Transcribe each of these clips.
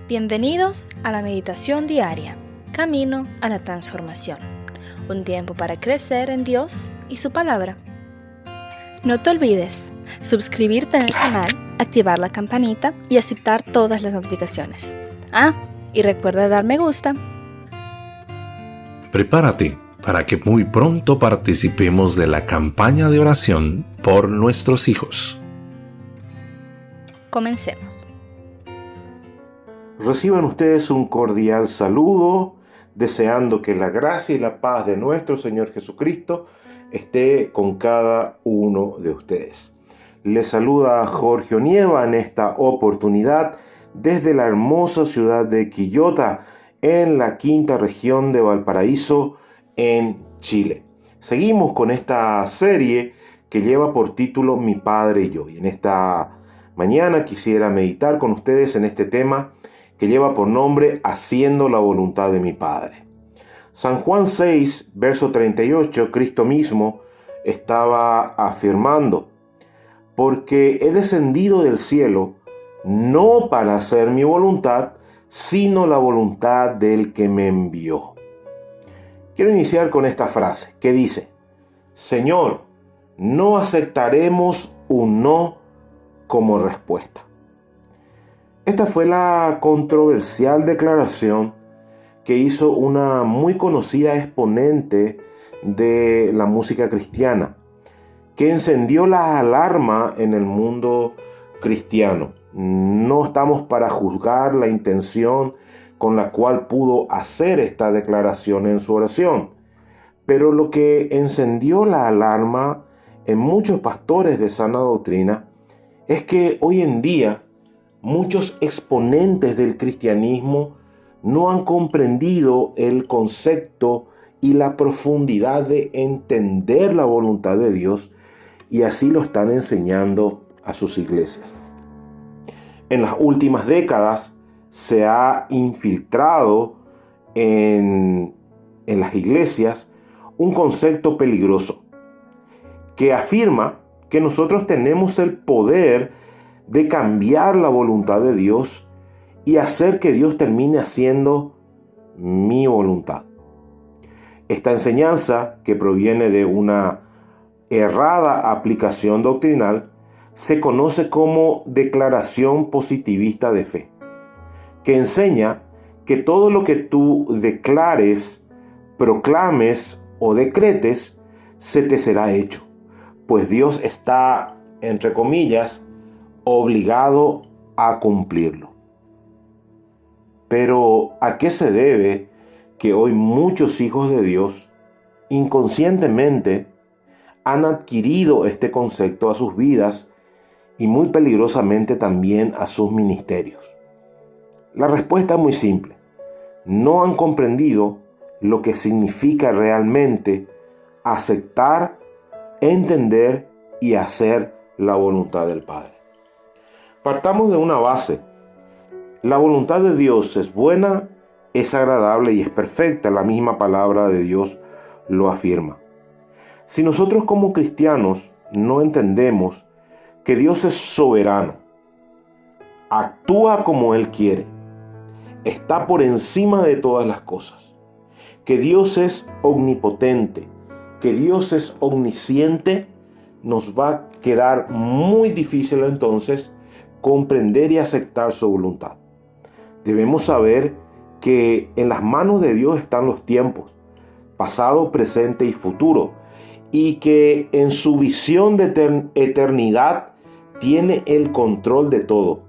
Bienvenidos a la meditación diaria, camino a la transformación. Un tiempo para crecer en Dios y su palabra. No te olvides suscribirte en el canal, activar la campanita y aceptar todas las notificaciones. Y recuerda dar me gusta. Prepárate para que muy pronto participemos de la campaña de oración por nuestros hijos. Comencemos. Reciban ustedes un cordial saludo, deseando que la gracia y la paz de nuestro Señor Jesucristo esté con cada uno de ustedes. Les saluda Jorge Onieva en esta oportunidad desde la hermosa ciudad de Quillota, en la quinta región de Valparaíso, en Chile. Seguimos con esta serie que lleva por título Mi Padre y Yo. Y en esta mañana quisiera meditar con ustedes en este tema que lleva por nombre Haciendo la voluntad de mi Padre. San Juan 6, verso 38, Cristo mismo estaba afirmando: porque he descendido del cielo no para hacer mi voluntad, sino la voluntad del que me envió. Quiero iniciar con esta frase que dice: Señor, no aceptaremos un no como respuesta. Esta fue la controversial declaración que hizo una muy conocida exponente de la música cristiana, que encendió la alarma en el mundo cristiano. No estamos para juzgar la intención con la cual pudo hacer esta declaración en su oración, pero lo que encendió la alarma en muchos pastores de sana doctrina es que hoy en día muchos exponentes del cristianismo no han comprendido el concepto y la profundidad de entender la voluntad de Dios, y así lo están enseñando a sus iglesias. En las últimas décadas se ha infiltrado en las iglesias un concepto peligroso que afirma que nosotros tenemos el poder de cambiar la voluntad de Dios y hacer que Dios termine haciendo mi voluntad. Esta enseñanza, que proviene de una errada aplicación doctrinal, se conoce como declaración positivista de fe, que enseña que todo lo que tú declares, proclames o decretes, se te será hecho, pues Dios está, entre comillas, obligado a cumplirlo. Pero ¿a qué se debe que hoy muchos hijos de Dios inconscientemente han adquirido este concepto a sus vidas y muy peligrosamente también a sus ministerios? La respuesta es muy simple: no han comprendido lo que significa realmente aceptar, entender y hacer la voluntad del Padre. Partamos de una base. La voluntad de Dios es buena, es agradable y es perfecta. La misma palabra de Dios lo afirma. Si nosotros como cristianos no entendemos que Dios es soberano, actúa como Él quiere, está por encima de todas las cosas, que Dios es omnipotente, que Dios es omnisciente, nos va a quedar muy difícil entonces comprender y aceptar su voluntad. Debemos saber que en las manos de Dios están los tiempos, pasado, presente y futuro, y que en su visión de eternidad tiene el control de todo.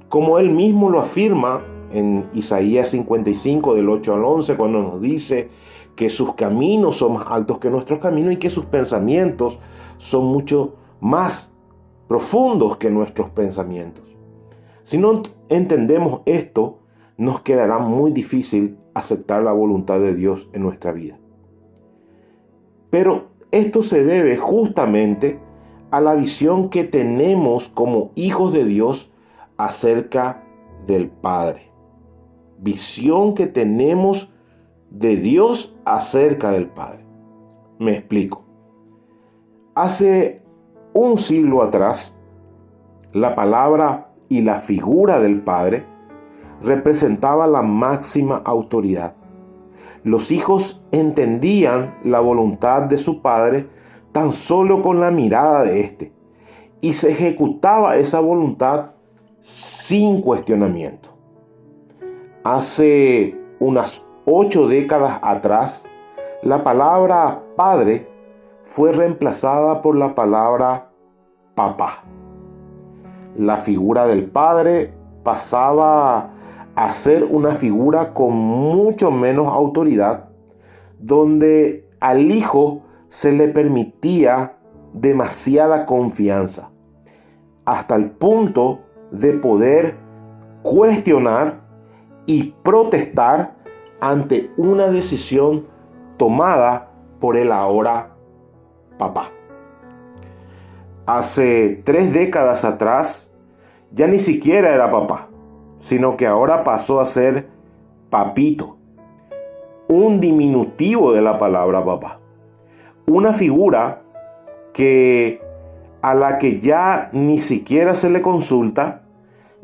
Como Él mismo lo afirma en Isaías 55, del 8 al 11, cuando nos dice que sus caminos son más altos que nuestros caminos y que sus pensamientos son mucho más profundos que nuestros pensamientos. Si no entendemos esto, nos quedará muy difícil aceptar la voluntad de Dios en nuestra vida. Pero esto se debe justamente a la visión que tenemos como hijos de Dios acerca del Padre. Visión que tenemos de Dios acerca del Padre. Me explico. Hace un siglo atrás, la palabra y la figura del Padre representaba la máxima autoridad. Los hijos entendían la voluntad de su padre tan solo con la mirada de éste, y se ejecutaba esa voluntad sin cuestionamiento. Hace unas 8 décadas atrás, la palabra padre fue reemplazada por la palabra papá. La figura del padre pasaba a ser una figura con mucho menos autoridad, donde al hijo se le permitía demasiada confianza, hasta el punto de poder cuestionar y protestar ante una decisión tomada por el ahora papá. Hace 3 décadas atrás ya ni siquiera era papá, sino que ahora pasó a ser papito, un diminutivo de la palabra papá. Una figura a la que ya ni siquiera se le consulta,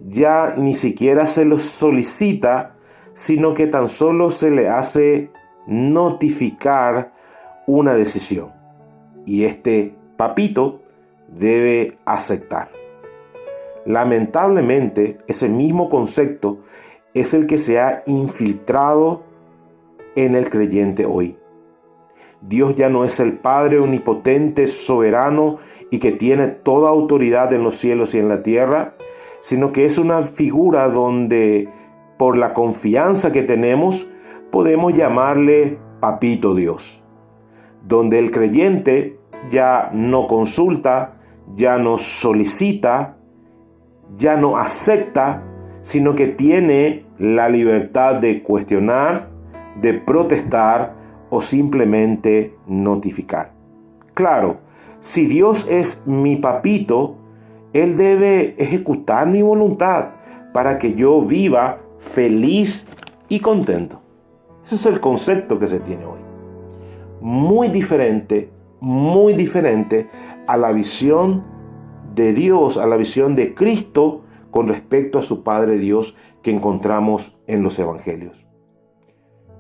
ya ni siquiera se le solicita, sino que tan solo se le hace notificar una decisión. Y este papito debe aceptar. Lamentablemente, ese mismo concepto es el que se ha infiltrado en el creyente hoy. Dios ya no es el Padre omnipotente, soberano y que tiene toda autoridad en los cielos y en la tierra, sino que es una figura donde, por la confianza que tenemos, podemos llamarle Papito Dios, donde el creyente ya no consulta, ya no solicita, ya no acepta, sino que tiene la libertad de cuestionar, de protestar o simplemente notificar. Claro, si Dios es mi papito, Él debe ejecutar mi voluntad para que yo viva feliz y contento. Ese es el concepto que se tiene hoy. Muy diferente a la visión de Dios, a la visión de Cristo con respecto a su Padre Dios que encontramos en los evangelios.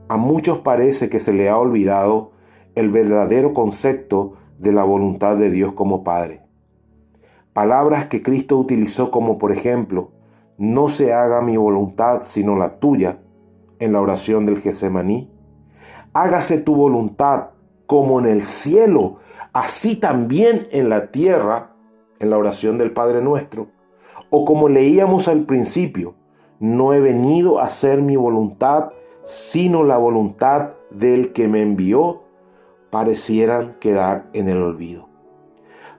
A muchos parece que se le ha olvidado el verdadero concepto de la voluntad de Dios como Padre. Palabras que Cristo utilizó como, por ejemplo, no se haga mi voluntad sino la tuya, en la oración del Getsemaní. Hágase tu voluntad como en el cielo, así también en la tierra, en la oración del Padre Nuestro. O como leíamos al principio, no he venido a hacer mi voluntad sino la voluntad del que me envió, parecieran quedar en el olvido.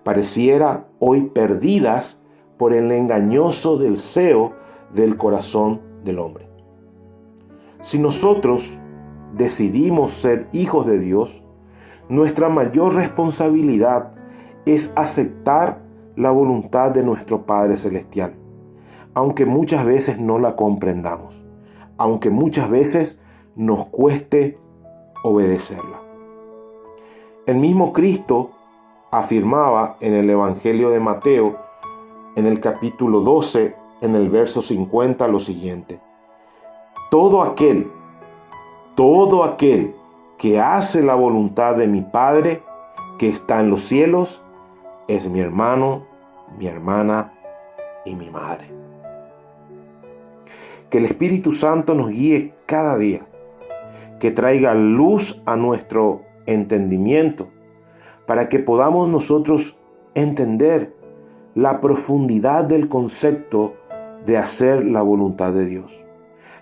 Pareciera hoy perdidas por el engañoso deseo del corazón del hombre. Si nosotros decidimos ser hijos de Dios, nuestra mayor responsabilidad es aceptar la voluntad de nuestro Padre Celestial, aunque muchas veces no la comprendamos, aunque muchas veces nos cueste obedecerla. El mismo Cristo afirmaba en el Evangelio de Mateo, en el capítulo 12, en el verso 50, lo siguiente: todo aquel que hace la voluntad de mi Padre que está en los cielos es mi hermano, mi hermana y mi madre. Que el Espíritu Santo nos guíe cada día, que traiga luz a nuestro entendimiento, para que podamos nosotros entender la profundidad del concepto de hacer la voluntad de Dios,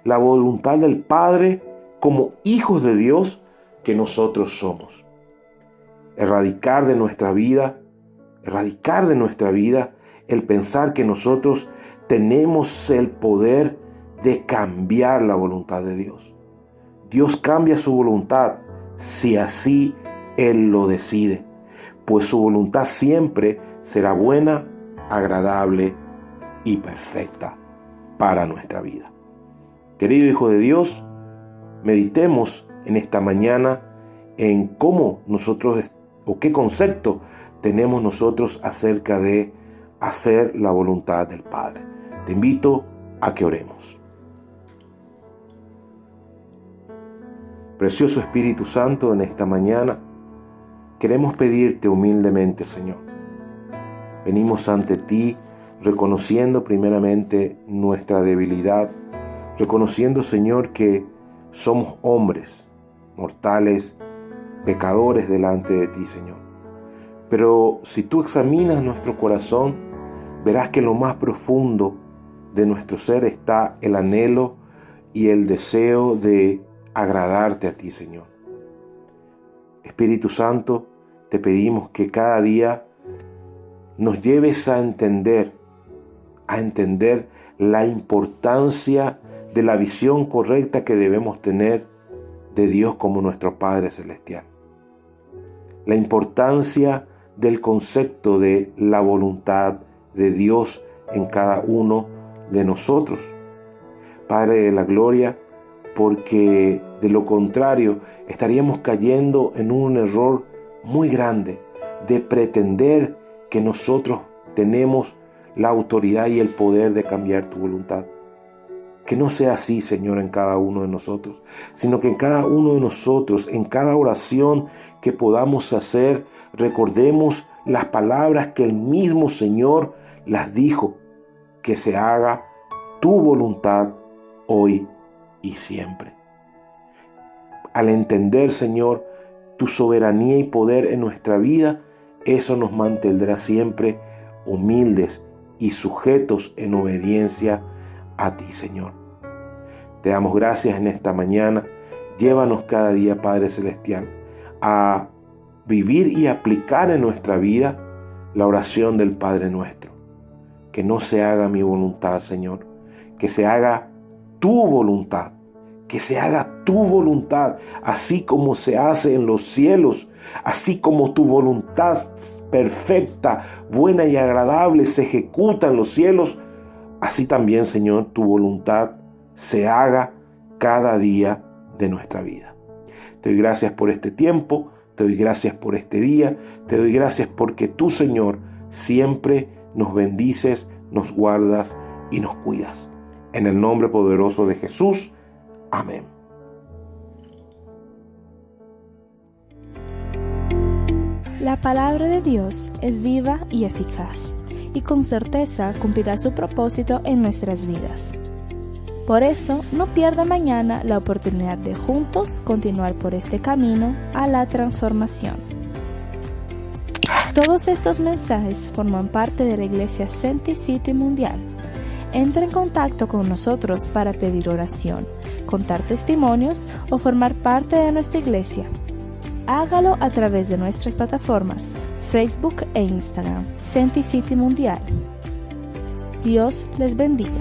la voluntad del Padre como hijos de Dios que nosotros somos. Erradicar de nuestra vida el pensar que nosotros tenemos el poder de cambiar la voluntad de Dios. Dios cambia su voluntad si así Él lo decide, pues su voluntad siempre será buena, agradable y perfecta para nuestra vida. Querido hijo de Dios, meditemos en esta mañana en cómo nosotros, o qué concepto tenemos nosotros acerca de hacer la voluntad del Padre. Te invito a que oremos. Precioso Espíritu Santo, en esta mañana queremos pedirte humildemente, Señor. Venimos ante ti reconociendo primeramente nuestra debilidad, reconociendo, Señor, que somos hombres, mortales, pecadores delante de ti, Señor. Pero si tú examinas nuestro corazón, verás que en lo más profundo de nuestro ser está el anhelo y el deseo de agradarte a ti, Señor. Espíritu Santo, te pedimos que cada día nos lleves a entender la importancia de la visión correcta que debemos tener de Dios como nuestro Padre Celestial. La importancia del concepto de la voluntad de Dios en cada uno de nosotros. Padre de la gloria, porque de lo contrario estaríamos cayendo en un error muy grande de pretender que nosotros tenemos la autoridad y el poder de cambiar tu voluntad. Que no sea así, Señor, en cada uno de nosotros, sino que en cada uno de nosotros, en cada oración que podamos hacer, recordemos las palabras que el mismo Señor las dijo, que se haga tu voluntad hoy y siempre. Al entender, Señor, tu soberanía y poder en nuestra vida, eso nos mantendrá siempre humildes y sujetos en obediencia a ti, Señor. Te damos gracias en esta mañana. Llévanos cada día, Padre Celestial, a vivir y aplicar en nuestra vida la oración del Padre Nuestro. Que no se haga mi voluntad, Señor, que se haga tu voluntad, que se haga tu voluntad, así como se hace en los cielos, así como tu voluntad perfecta, buena y agradable se ejecuta en los cielos, así también, Señor, tu voluntad se haga cada día de nuestra vida. Te doy gracias por este tiempo, te doy gracias por este día, te doy gracias porque tú, Señor, siempre nos bendices, nos guardas y nos cuidas. En el nombre poderoso de Jesús. Amén. La palabra de Dios es viva y eficaz, y con certeza cumplirá su propósito en nuestras vidas. Por eso, no pierda mañana la oportunidad de juntos continuar por este camino a la transformación. Todos estos mensajes forman parte de la Iglesia Senti City Mundial. Entra en contacto con nosotros para pedir oración, contar testimonios o formar parte de nuestra iglesia. Hágalo a través de nuestras plataformas Facebook e Instagram, Senti City Mundial. Dios les bendiga.